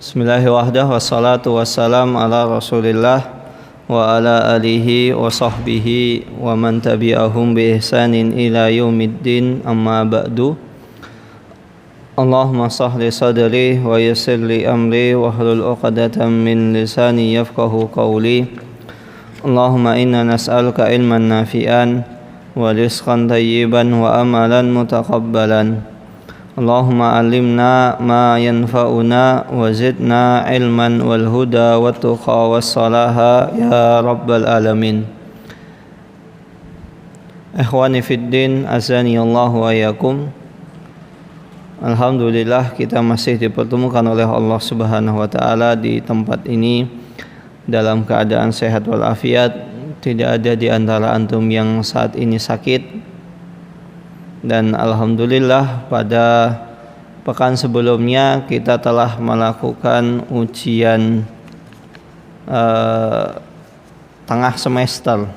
Bismillahirrahmanirrahim. Wassalatu wassalam ala Rasulillah wa ala alihi wa sahbihi wa man tabi'ahum bi ihsanin ila yaumiddin, amma ba'du. Allahumma sahli sadri wa yassir li amri wa hlul 'uqdatam min lisani yafqahu qawli. Allahumma inna nas'aluka ilman nafi'an wa rizqan thayyiban wa amalan mutaqabbalan. Allahumma alimna ma yanfa'una wa zidna ilman wal huda wat tuqa was salaha ya rabbal alamin. Ikhwani fid din, azani Allah wa iyyakum. Alhamdulillah, kita masih dipertemukan oleh Allah Subhanahu wa taala di tempat ini dalam keadaan sehat walafiat. Tidak ada di antara antum yang saat ini sakit. Dan alhamdulillah, pada pekan sebelumnya kita telah melakukan ujian tengah semester.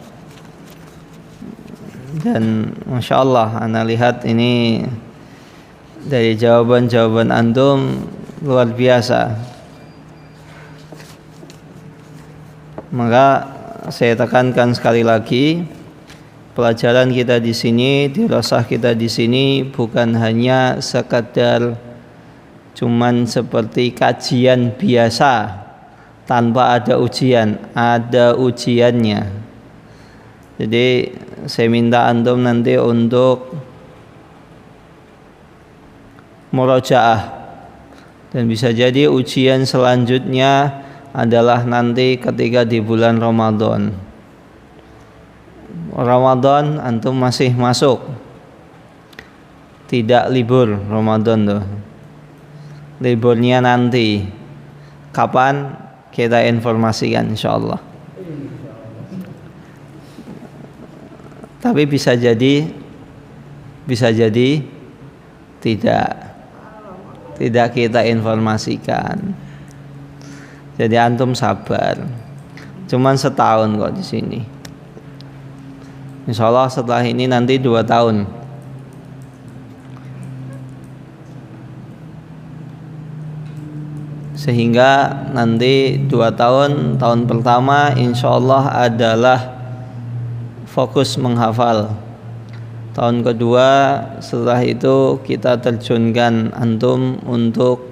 Dan Masya Allah, ana lihat ini dari jawaban-jawaban antum luar biasa. Maka saya tekankan sekali lagi, pelajaran kita di sini, dirasah kita di sini bukan hanya sekadar cuman seperti kajian biasa tanpa ada ujian, ada ujiannya. Jadi saya minta antum nanti untuk murojaah, dan bisa jadi ujian selanjutnya adalah nanti ketika di bulan Ramadan antum masih masuk, tidak libur Ramadan tuh. Liburnya nanti kapan kita informasikan insyaallah. Tapi bisa jadi tidak kita informasikan. Jadi antum sabar. Cuman setahun kok di sini. Insyaallah setelah ini nanti 2 tahun. Sehingga nanti 2 tahun, tahun pertama insyaallah adalah fokus menghafal. Tahun kedua setelah itu kita terjunkan antum untuk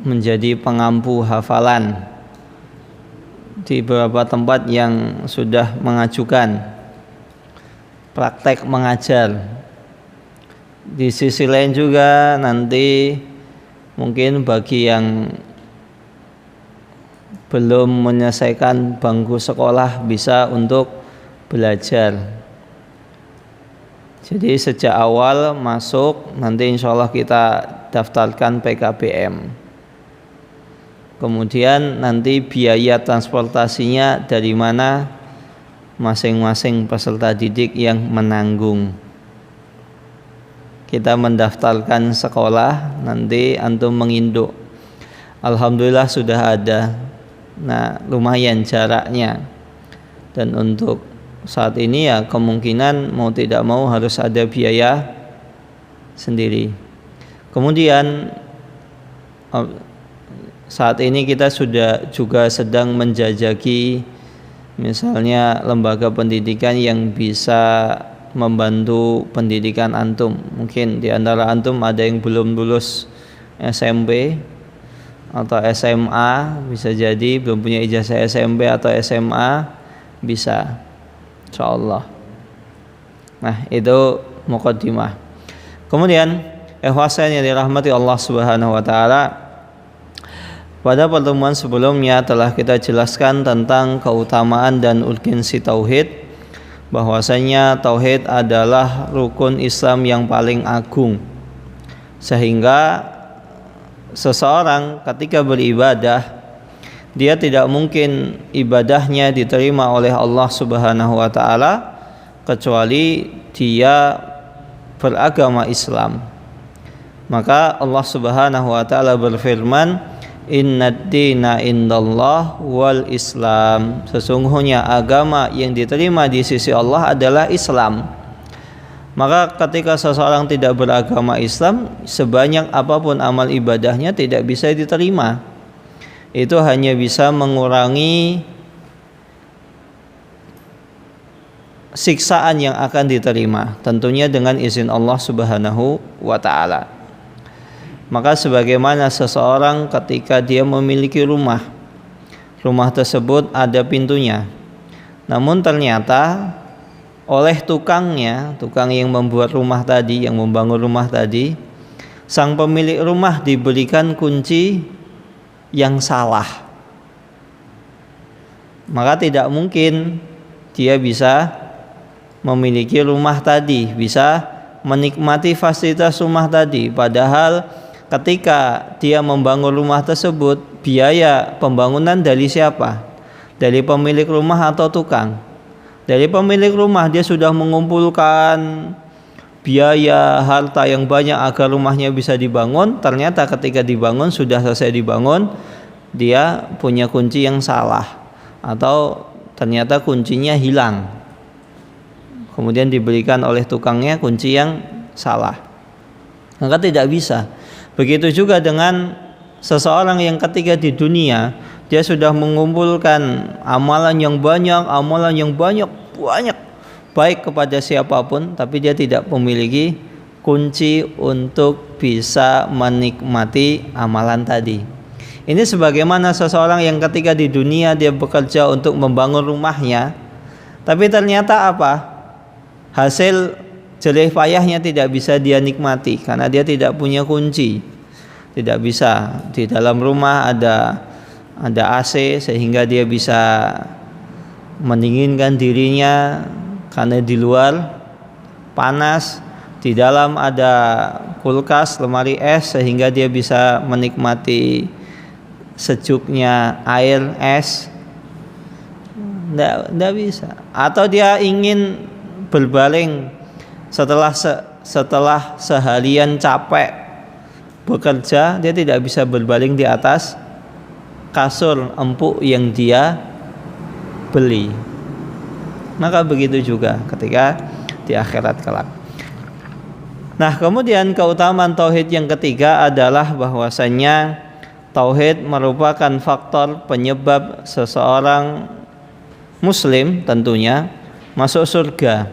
menjadi pengampu hafalan di beberapa tempat yang sudah mengajukan praktek mengajar. Di sisi lain juga nanti mungkin bagi yang belum menyelesaikan bangku sekolah bisa untuk belajar. Jadi sejak awal masuk nanti insyaallah kita daftarkan PKBM. Kemudian nanti biaya transportasinya dari mana masing-masing peserta didik yang menanggung. Kita mendaftarkan sekolah, nanti antum menginduk. Alhamdulillah sudah ada. Nah, lumayan jaraknya. Dan untuk saat ini ya kemungkinan mau tidak mau harus ada biaya sendiri. Kemudian saat ini kita sudah juga sedang menjajaki misalnya lembaga pendidikan yang bisa membantu pendidikan antum. Mungkin di antara antum ada yang belum lulus SMP atau SMA, bisa jadi belum punya ijazah SMP atau SMA, bisa insyaallah. Nah, itu muqaddimah. Kemudian ikhwan yang dirahmati Allah Subhanahu wa taala, pada pertemuan sebelumnya telah kita jelaskan tentang keutamaan dan urgensi tauhid, bahwasanya tauhid adalah rukun Islam yang paling agung, sehingga seseorang ketika beribadah dia tidak mungkin ibadahnya diterima oleh Allah Subhanahu wa taala kecuali dia beragama Islam. Maka Allah Subhanahu wa taala berfirman, Innad dina indallah wal Islam. Sesungguhnya agama yang diterima di sisi Allah adalah Islam. Maka ketika seseorang tidak beragama Islam, sebanyak apapun amal ibadahnya tidak bisa diterima. Itu hanya bisa mengurangi siksaan yang akan diterima, tentunya dengan izin Allah Subhanahu wa taala. Maka sebagaimana seseorang ketika dia memiliki rumah tersebut ada pintunya, namun ternyata oleh tukang yang membuat rumah tadi, yang membangun rumah tadi, sang pemilik rumah diberikan kunci yang salah, maka tidak mungkin dia bisa memiliki rumah tadi, bisa menikmati fasilitas rumah tadi. Padahal ketika dia membangun rumah tersebut, biaya pembangunan dari siapa? Dari pemilik rumah atau tukang? Dari pemilik rumah. Dia sudah mengumpulkan biaya, harta yang banyak agar rumahnya bisa dibangun. Ternyata ketika dibangun, sudah selesai dibangun, dia punya kunci yang salah, atau ternyata kuncinya hilang, kemudian diberikan oleh tukangnya kunci yang salah, maka tidak bisa. Begitu juga dengan seseorang yang ketika di dunia dia sudah mengumpulkan amalan yang banyak baik kepada siapapun, tapi dia tidak memiliki kunci untuk bisa menikmati amalan tadi. Ini sebagaimana seseorang yang ketika di dunia dia bekerja untuk membangun rumahnya, tapi ternyata apa? Hasil jerih payahnya tidak bisa dia nikmati karena dia tidak punya kunci. Tidak bisa. Di dalam rumah ada AC sehingga dia bisa mendinginkan dirinya, karena di luar panas. Di dalam ada kulkas, lemari es sehingga dia bisa menikmati sejuknya air es. Tidak bisa. Atau dia ingin berbaring setelah seharian capek bekerja, dia tidak bisa berbaring di atas kasur empuk yang dia beli. Maka begitu juga ketika di akhirat kelak. Nah, kemudian keutamaan tauhid yang ketiga adalah bahwasanya tauhid merupakan faktor penyebab seseorang muslim tentunya masuk surga.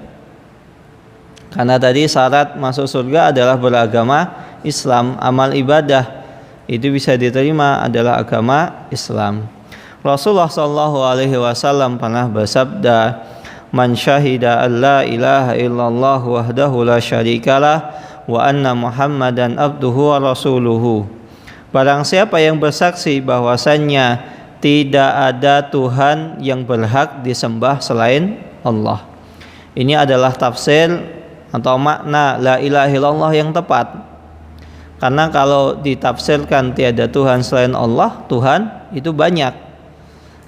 Karena tadi syarat masuk surga adalah beragama Islam, amal ibadah itu bisa diterima adalah agama Islam. Rasulullah SAW pernah bersabda, "Man syahida an la ilaha illallah wahdahu la syarikalah wa anna Muhammadan abduhu wa rasuluhu." Barang siapa yang bersaksi bahwasannya tidak ada Tuhan yang berhak disembah selain Allah. Ini adalah tafsir atau makna la ilaha illallah yang tepat. Karena kalau ditafsirkan tiada Tuhan selain Allah, Tuhan itu banyak.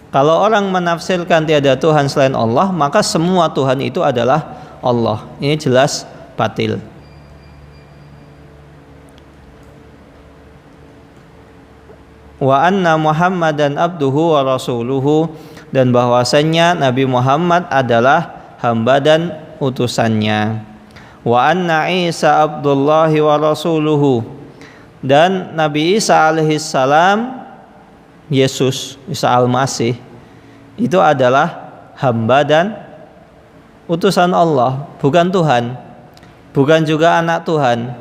Kalau orang menafsirkan tiada Tuhan selain Allah, maka semua Tuhan itu adalah Allah. Ini jelas batil. Wa anna Muhammadan abduhu wa rasuluhu, dan bahwasannya Nabi Muhammad adalah hamba dan utusannya. Wa anna Isa abdullahi wa rasuluhu, dan Nabi Isa alaihissalam, Yesus, Isa al-Masih, itu adalah hamba dan utusan Allah, bukan Tuhan, bukan juga anak Tuhan.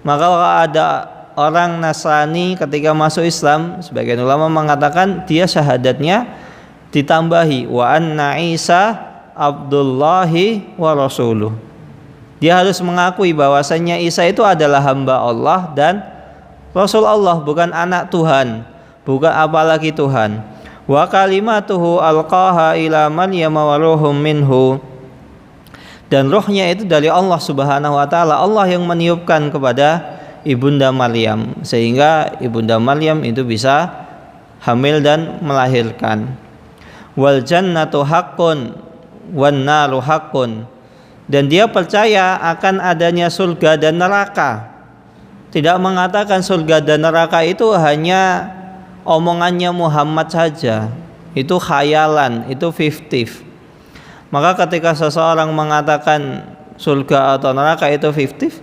Maka kalau ada orang Nasrani ketika masuk Islam, sebagian ulama mengatakan dia syahadatnya ditambahi wa anna Isa abdullahi wa rasuluh. Dia harus mengakui bahwasannya Isa itu adalah hamba Allah dan Rasul Allah, bukan anak Tuhan, bukan apalagi Tuhan. Wa kalimatuhu alqaha ila Maryam wa ruhum minhu, dan rohnya itu dari Allah Subhanahu wa taala. Allah yang meniupkan kepada ibunda Maryam sehingga ibunda Maryam itu bisa hamil dan melahirkan. Wal jannatu haqqun wan naru haqqun, dan dia percaya akan adanya surga dan neraka. Tidak mengatakan surga dan neraka itu hanya omongannya Muhammad saja, itu khayalan, itu fiktif. Maka ketika seseorang mengatakan surga atau neraka itu fiktif,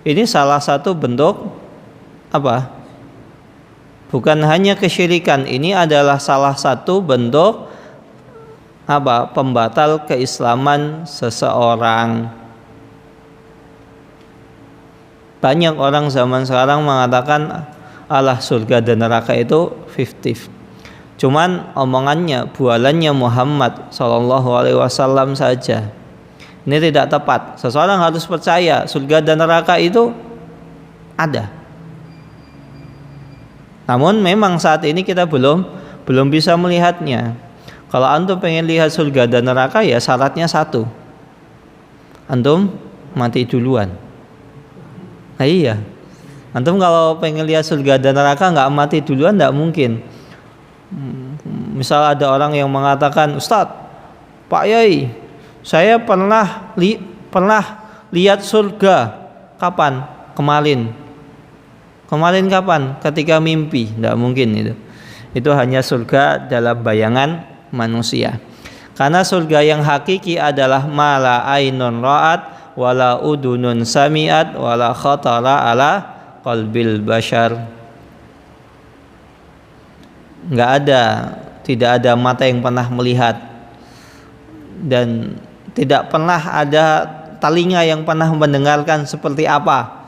ini salah satu bentuk apa? Bukan hanya kesyirikan, ini adalah salah satu bentuk apa? Pembatal keislaman seseorang. Banyak orang zaman sekarang mengatakan Allah surga dan neraka itu fiktif. Cuman omongannya, bualannya Muhammad SAW saja. Ini tidak tepat. Seseorang harus percaya surga dan neraka itu ada. Namun memang saat ini kita belum bisa melihatnya. Kalau antum pengen lihat surga dan neraka, ya syaratnya satu, antum mati duluan. Nah iya, antum kalau pengen lihat surga dan neraka nggak mati duluan nggak mungkin. Misal ada orang yang mengatakan, Ustadz, Pak Yai, saya pernah lihat surga. Kapan? Kemarin kapan? Ketika mimpi. Tidak mungkin itu. Itu hanya surga dalam bayangan manusia. Karena surga yang hakiki adalah mala ainun ra'at wala udunun sami'at wala khatara ala qalbil bashar. Tidak ada mata yang pernah melihat, dan tidak pernah ada telinga yang pernah mendengarkan seperti apa.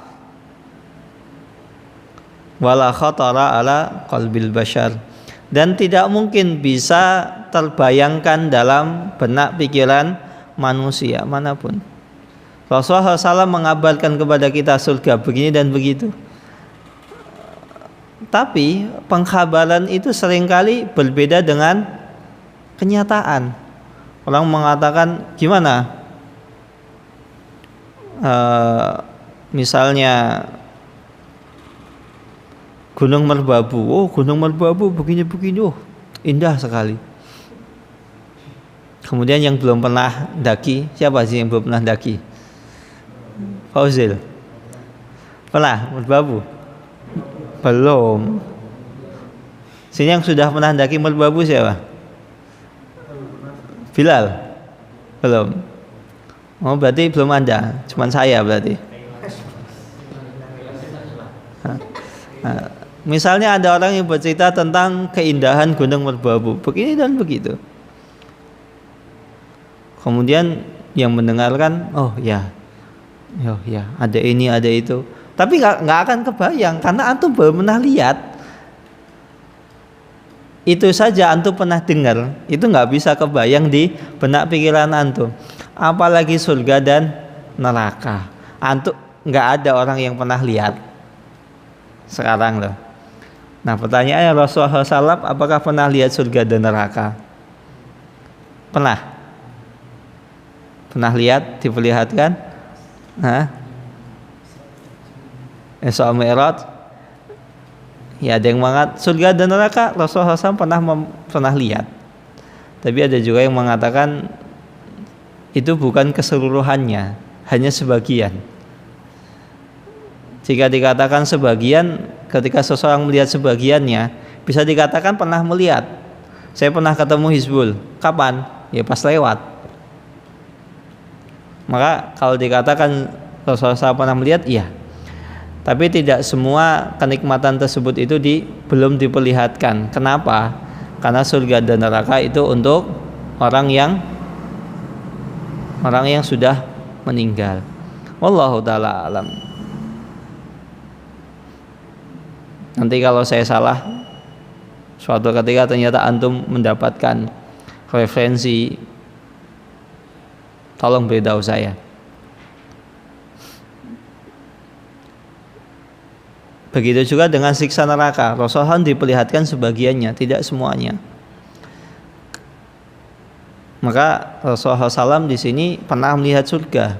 Wala khatara ala qalbil bashar, dan tidak mungkin bisa terbayangkan dalam benak pikiran manusia manapun. Rasulullah SAW mengabarkan kepada kita surga begini dan begitu. Tapi pengkhabaran itu seringkali berbeda dengan kenyataan. Orang mengatakan gimana? Misalnya Gunung Merbabu. Oh, Gunung Merbabu begini-begini. Oh, indah sekali. Kemudian yang belum pernah daki, siapa sih yang belum pernah daki? Fauzil. Pernah Merbabu? Belum. Sini yang sudah pernah daki Merbabu siapa? Bilal? Belum. Oh, berarti belum ada. Cuman saya berarti. Misalnya ada orang yang bercerita tentang keindahan Gunung Merbabu, begini dan begitu. Kemudian yang mendengarkan, oh ya, ada ini, ada itu. Tapi nggak akan kebayang karena antum belum pernah lihat. Itu saja antum pernah dengar, itu nggak bisa kebayang di benak pikiran antum. Apalagi surga dan neraka. Antum nggak ada orang yang pernah lihat. Sekarang loh. Nah pertanyaannya, Rasulullah SAW apakah pernah lihat surga dan neraka? Pernah? Pernah lihat, diperlihatkan? Isra Mi'raj? Ya ada yang mengatakan surga dan neraka Rasulullah SAW pernah lihat. Tapi ada juga yang mengatakan itu bukan keseluruhannya, hanya sebagian. Jika dikatakan sebagian, ketika seseorang melihat sebagiannya, bisa dikatakan pernah melihat. Saya pernah ketemu Hizbul. Kapan? Ya pas lewat. Maka kalau dikatakan Rasulullah SAW pernah melihat, iya. Tapi tidak semua kenikmatan tersebut itu belum diperlihatkan. Kenapa? Karena surga dan neraka itu untuk orang yang sudah meninggal. Wallahu ta'ala alam. Nanti kalau saya salah, suatu ketika ternyata antum mendapatkan referensi, tolong beritahu saya. Begitu juga dengan siksa neraka. Rasulullah diperlihatkan sebagiannya, tidak semuanya. Maka Rasulullah SAW di sini pernah melihat surga,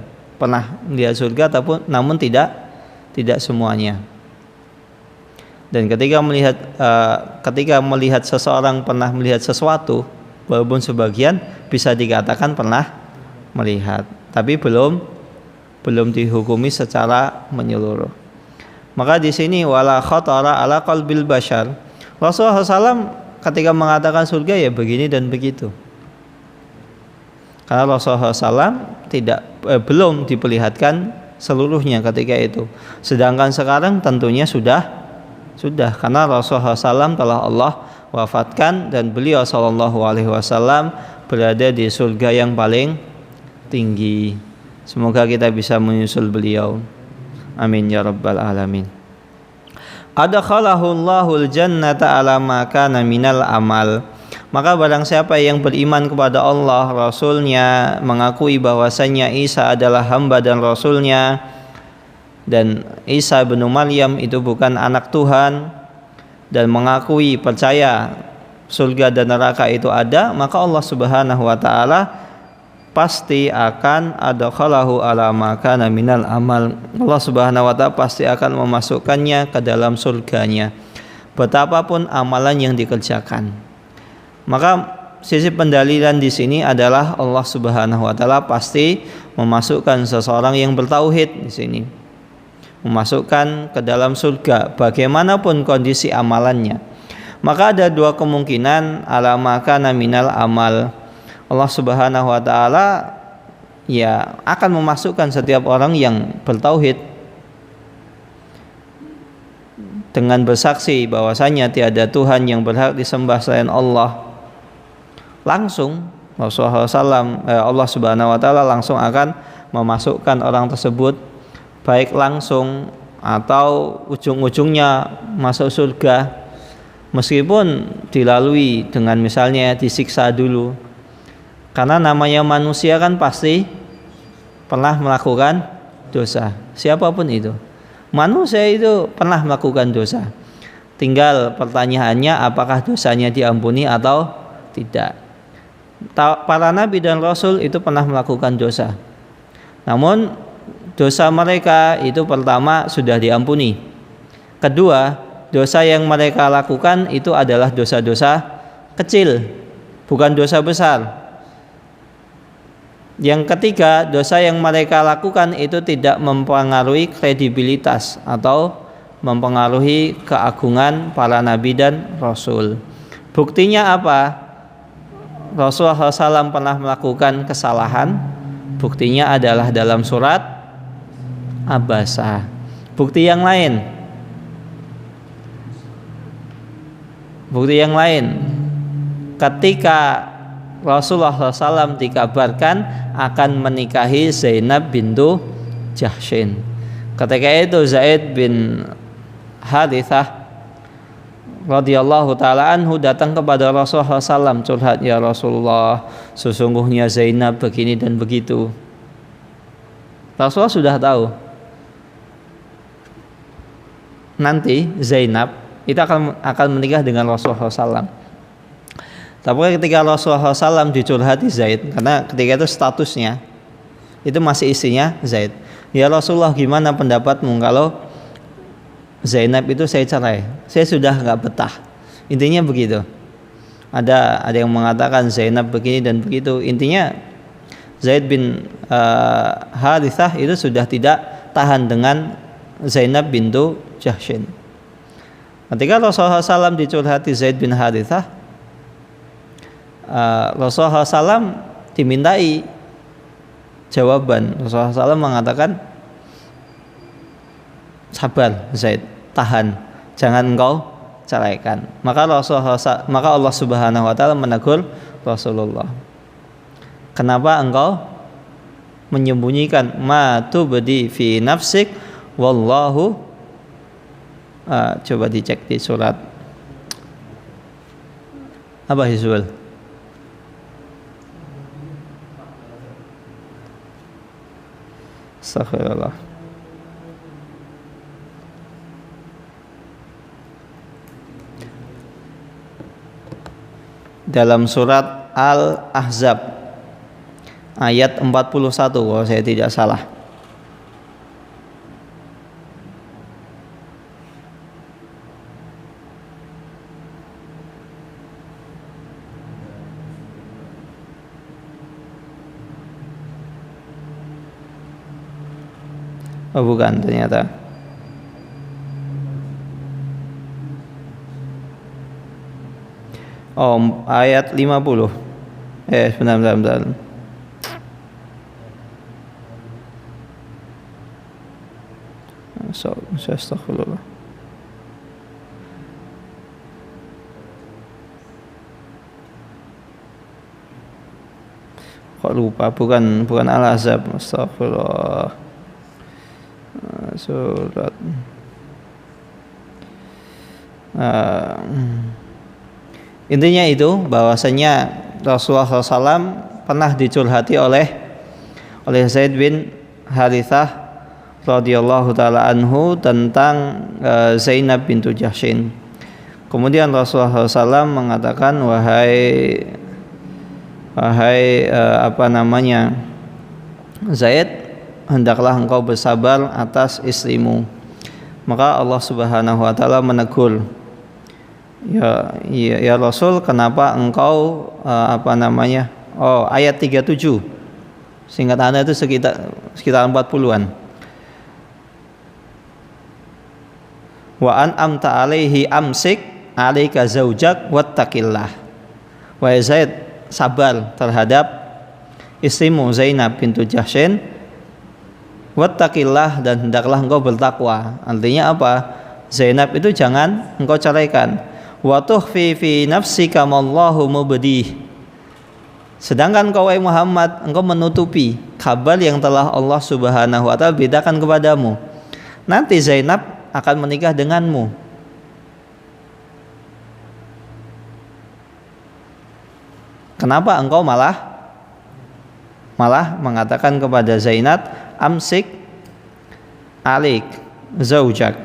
namun tidak semuanya. Dan ketika melihat seseorang pernah melihat sesuatu, walaupun sebagian, bisa dikatakan pernah melihat, tapi belum dihukumi secara menyeluruh. Maka di sini wala khatara ala qalbil bashar. Rasulullah SAW ketika mengatakan surga ya begini dan begitu. Karena Rasulullah SAW belum diperlihatkan seluruhnya ketika itu. Sedangkan sekarang tentunya sudah karena Rasulullah SAW telah Allah wafatkan dan beliau SAW berada di surga yang paling tinggi. Semoga kita bisa menyusul beliau. Amin ya rabbal alamin. Adkhalahullahu al-jannata ala ma kana minal amal. Maka barang siapa yang beriman kepada Allah, Rasulnya, mengakui bahwasanya Isa adalah hamba dan Rasulnya, dan Isa bin Maryam itu bukan anak Tuhan, dan mengakui percaya surga dan neraka itu ada, maka Allah Subhanahu wa taala pasti akan adkhalahu ala ma kana minal amal. Allah Subhanahu wa taala pasti akan memasukkannya ke dalam surganya, betapapun amalan yang dikerjakan. Maka sisi pendalilan di sini adalah Allah Subhanahu wa taala pasti memasukkan seseorang yang bertauhid di sini, memasukkan ke dalam surga bagaimanapun kondisi amalannya. Maka ada dua kemungkinan ala ma kana minal amal. Allah Subhanahu wa taala ya akan memasukkan setiap orang yang bertauhid dengan bersaksi bahwasanya tiada Tuhan yang berhak disembah selain Allah. Langsung Rasulullah SAW, Allah Subhanahu wa taala langsung akan memasukkan orang tersebut, baik langsung atau ujung-ujungnya masuk surga, meskipun dilalui dengan misalnya disiksa dulu. Karena namanya manusia kan pasti pernah melakukan dosa, siapapun itu. Manusia itu pernah melakukan dosa. Tinggal pertanyaannya apakah dosanya diampuni atau tidak. Para nabi dan rasul itu pernah melakukan dosa. Namun dosa mereka itu pertama sudah diampuni. Kedua, dosa yang mereka lakukan itu adalah dosa-dosa kecil, bukan dosa besar. Yang ketiga, dosa yang mereka lakukan itu tidak mempengaruhi kredibilitas atau mempengaruhi keagungan para nabi dan rasul. Buktinya apa? Rasulullah SAW pernah melakukan kesalahan. Buktinya adalah dalam surat Abasa. Bukti yang lain, ketika Rasulullah SAW dikabarkan akan menikahi Zainab bintu Jahsyin. Ketika itu Zaid bin Harithah radhiyallahu taala anhu datang kepada Rasulullah SAW, curhat, ya Rasulullah, sesungguhnya Zainab begini dan begitu. Rasulullah sudah tahu nanti Zainab itu akan menikah dengan Rasulullah SAW. Tapi ketika Rasulullah SAW dicurhati Zaid, karena ketika itu statusnya itu masih istrinya Zaid, ya Rasulullah, gimana pendapatmu kalau Zainab itu saya cerai, saya sudah nggak betah. Intinya begitu. Ada yang mengatakan Zainab begini dan begitu. Intinya Zaid bin Harithah itu sudah tidak tahan dengan Zainab bintu Jahsyin. Ketika Rasulullah SAW dicurhati Zaid bin Harithah, Rasulullah SAW dimintai jawaban. Rasulullah SAW mengatakan, sabar Zaid, tahan, jangan engkau ceraikan. Maka Allah Subhanahu wa taala menegur Rasulullah, kenapa engkau menyembunyikan ma tubdi fi nafsik wallahu, coba dicek di surat apa Hizbul, astagfirullah, dalam surat Al-Ahzab ayat 41 kalau saya tidak salah. Oh bukan, ternyata ayat 50. Sebentar. Astagfirullah. Kok lupa, bukan Al-Ahzab. Astagfirullah. Surat intinya itu bahwasanya Rasulullah SAW pernah dicurhati oleh Zaid bin Harithah radhiyallahu taala anhu tentang Zainab bintu Jahsyin. Kemudian Rasulullah SAW mengatakan, wahai Zaid, hendaklah engkau bersabar atas istrimu. Maka Allah Subhanahu wa taala menegur, ya Rasul, kenapa engkau ayat 37. Singkat Anda itu sekitar 40-an. Wa an amta alaihi amsik alaika zaujak wattaqillah. Wahai Zaid, sabar terhadap istrimu Zainab bintu Jahsyin, wattaqillah, dan hendaklah engkau bertakwa. Artinya apa? Zainab itu jangan engkau ceraikan. Wa tukhfi fi nafsika mallahu mubdih. Sedangkan kau wahai Muhammad, engkau menutupi kabar yang telah Allah Subhanahu wa taala bedakan kepadamu. Nanti Zainab akan menikah denganmu. Kenapa engkau malah mengatakan kepada Zainab, amsik alik zaujak?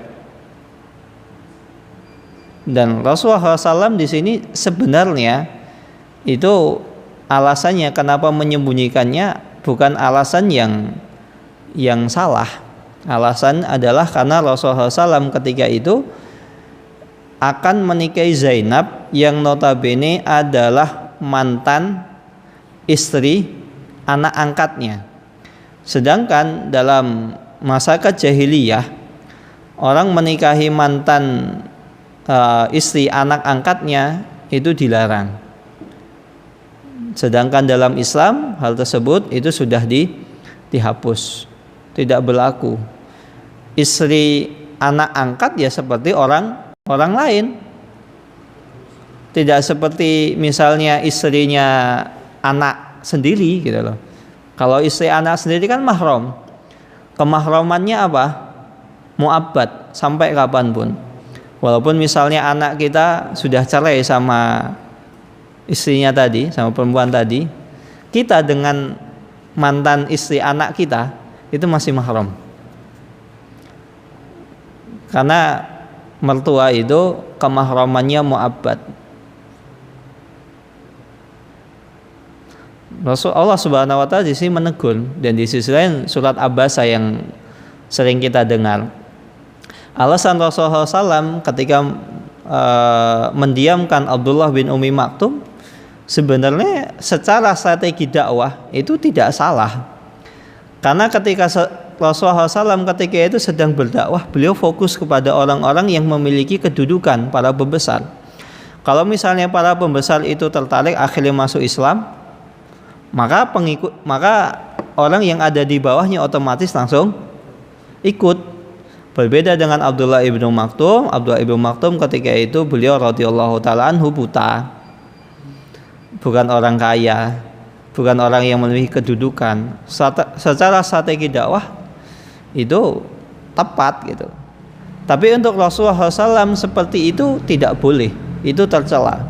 Dan Rasulullah SAW di sini sebenarnya itu alasannya kenapa menyembunyikannya bukan alasan yang salah. Alasan adalah karena Rasulullah SAW ketika itu akan menikahi Zainab yang notabene adalah mantan istri anak angkatnya. Sedangkan dalam masyarakat jahiliyah, orang menikahi mantan istri anak angkatnya itu dilarang. Sedangkan dalam Islam hal tersebut itu sudah dihapus, tidak berlaku. Istri anak angkat ya seperti orang lain. Tidak seperti misalnya istrinya anak sendiri gitu loh. Kalau istri anak sendiri kan mahram. Kemahramannya apa? Mu'abbad sampai kapanpun. Walaupun misalnya anak kita sudah cerai sama istrinya tadi, sama perempuan tadi, kita dengan mantan istri anak kita itu masih mahram. Karena mertua itu kemahramannya mu'abbad. Allah Subhanahu wa taala di sini menegur, dan di sisi lain surat Abasa yang sering kita dengar. Alasan Rasulullah SAW ketika mendiamkan Abdullah bin Ummi Maktum sebenarnya secara strategi dakwah itu tidak salah. Karena ketika Rasulullah SAW ketika itu sedang berdakwah, beliau fokus kepada orang-orang yang memiliki kedudukan, para pembesar. Kalau misalnya para pembesar itu tertarik akhirnya masuk Islam, maka orang yang ada di bawahnya otomatis langsung ikut. Berbeda dengan Abdullah ibnu Maktum. Abdullah ibnu Maktum ketika itu beliau radhiyallahu taala anhu buta, bukan orang kaya, bukan orang yang memiliki kedudukan. Secara strategi dakwah itu tepat gitu. Tapi untuk Rasulullah SAW seperti itu tidak boleh, itu tercela.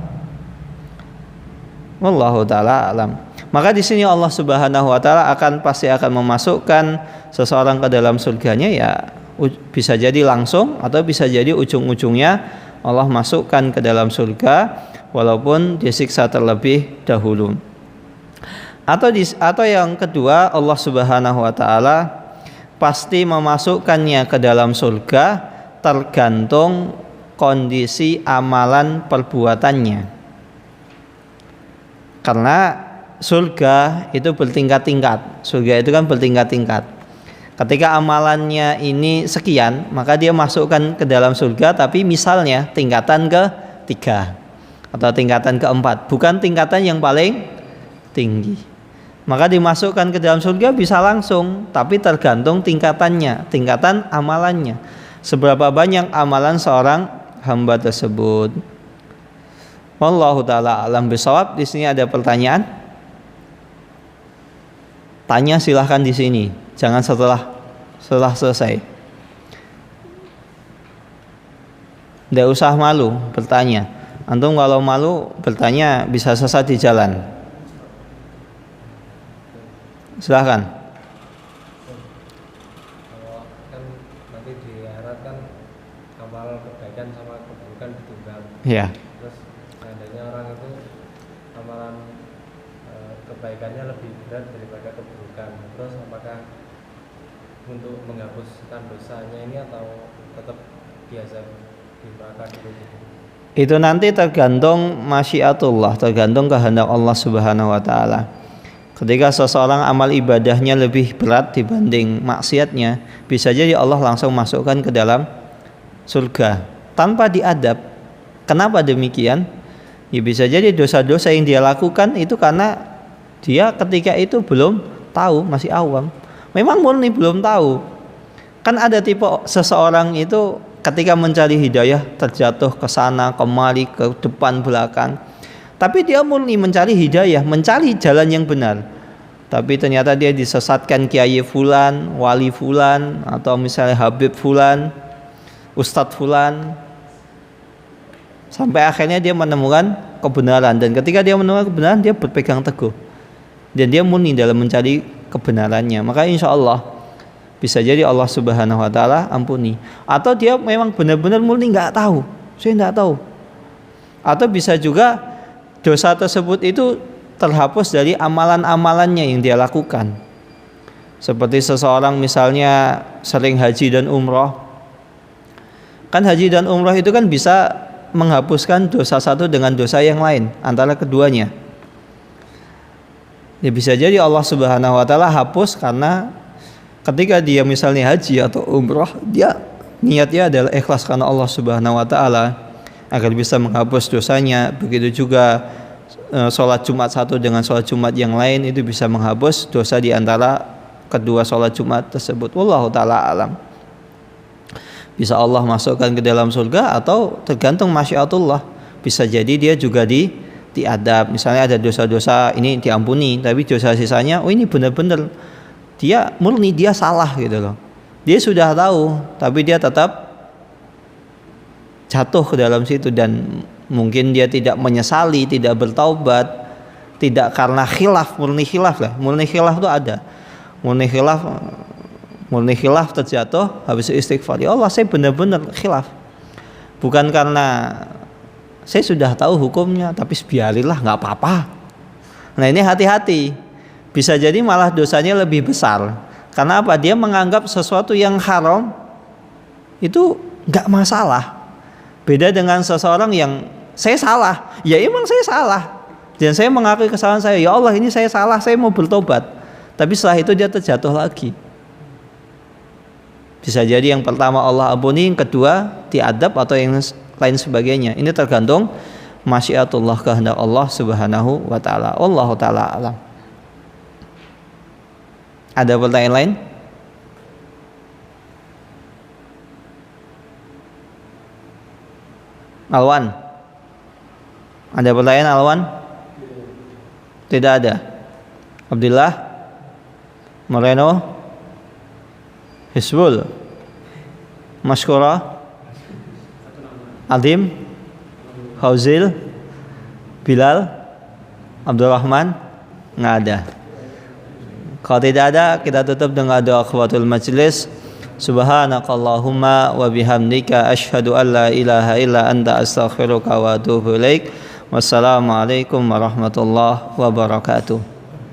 Wallahu taala alam. Maka di sini Allah Subhanahu wa taala pasti akan memasukkan seseorang ke dalam surganya, ya bisa jadi langsung atau bisa jadi ujung-ujungnya Allah masukkan ke dalam surga walaupun disiksa terlebih dahulu. Atau yang kedua, Allah Subhanahu wa taala pasti memasukkannya ke dalam surga tergantung kondisi amalan perbuatannya. Karena surga itu bertingkat-tingkat. Surga itu kan bertingkat-tingkat. Ketika amalannya ini sekian, maka dia masukkan ke dalam surga, tapi misalnya tingkatan ke-3 atau tingkatan ke-4, bukan tingkatan yang paling tinggi. Maka dimasukkan ke dalam surga bisa langsung, tapi tergantung tingkatannya, tingkatan amalannya. Seberapa banyak amalan seorang hamba tersebut. Wallahu taala alam bisawab. Di sini ada pertanyaan? Tanya silahkan di sini, jangan setelah selesai. Tidak usah malu bertanya. Antum kalau malu bertanya bisa sesat di jalan. Silahkan. Kalau kan nanti di akhirat kan amal kebaikan sama keburukan ditunggang. Ya. Terus seandainya orang itu amalan kebaikannya lebih berat daripada keburukan, terus apakah untuk menghapuskan dosanya ini atau tetap biasa di neraka dulu? Itu nanti tergantung masyiatullah, tergantung kehendak Allah Subhanahu wa taala. Ketika seseorang amal ibadahnya lebih berat dibanding maksiatnya, bisa jadi Allah langsung masukkan ke dalam surga tanpa diadab. Kenapa demikian? Ya bisa jadi dosa-dosa yang dia lakukan itu karena dia ketika itu belum tahu, masih awam. Memang murni belum tahu. Kan ada tipe seseorang itu ketika mencari hidayah terjatuh ke sana kemari, ke depan belakang. Tapi dia murni mencari hidayah, mencari jalan yang benar. Tapi ternyata dia disesatkan kiai fulan, wali fulan, atau misalnya habib fulan, ustadz fulan. Sampai akhirnya dia menemukan kebenaran. Dan ketika dia menemukan kebenaran, dia berpegang teguh. Dan dia murni dalam mencari kebenarannya. Maka insya Allah bisa jadi Allah Subhanahu wa taala ampuni. Atau dia memang benar-benar murni nggak tahu. Saya nggak tahu. Atau bisa juga dosa tersebut itu terhapus dari amalan-amalannya yang dia lakukan. Seperti seseorang misalnya sering haji dan umroh. Kan haji dan umroh itu kan bisa menghapuskan dosa satu dengan dosa yang lain antara keduanya. Ya bisa jadi Allah Subhanahu wa taala hapus karena ketika dia misalnya haji atau umroh, dia niatnya adalah ikhlas karena Allah Subhanahu wa taala agar bisa menghapus dosanya. Begitu juga sholat Jumat satu dengan sholat Jumat yang lain itu bisa menghapus dosa di antara kedua sholat Jumat tersebut. Wallahu taala alam. Bisa Allah masukkan ke dalam surga atau tergantung masyiatullah. Bisa jadi dia juga diadab. Misalnya ada dosa-dosa ini diampuni, tapi dosa sisanya ini benar-benar dia murni dia salah gitu loh. Dia sudah tahu, tapi dia tetap jatuh ke dalam situ dan mungkin dia tidak menyesali, tidak bertaubat, tidak karena khilaf, murni khilaf lah. Murni khilaf itu ada. Murni khilaf terjatuh habis istighfar. Ya Allah, saya benar-benar khilaf. Bukan karena saya sudah tahu hukumnya, tapi biarinlah, nggak apa-apa. Nah ini hati-hati. Bisa jadi malah dosanya lebih besar. Karena apa? Dia menganggap sesuatu yang haram itu nggak masalah. Beda dengan seseorang yang saya salah. Ya emang saya salah. Dan saya mengakui kesalahan saya. Ya Allah, ini saya salah, saya mau bertobat. Tapi setelah itu dia terjatuh lagi. Bisa jadi yang pertama Allah ampuni, yang kedua diadab atau yang lain sebagainya. Ini tergantung masyiatullah, kehendak Allah Subhanahu wa taala. Wallahu taala alam. Ada pertanyaan lain? Alwan. Ada pertanyaan Alwan? Tidak ada. Abdullah, Moreno, Hisbul, Maskura, Adim, Fauzil, Bilal, Abdurrahman? Nggak ada. Kalau tidak ada, kita tutup dengan doa kafatul majlis. Subhanakallahumma wa bihamdika asyhadu an la ilaha illa anta astaghfiruka wa atubu ilaik. Wassalamualaikum warahmatullahi wabarakatuh.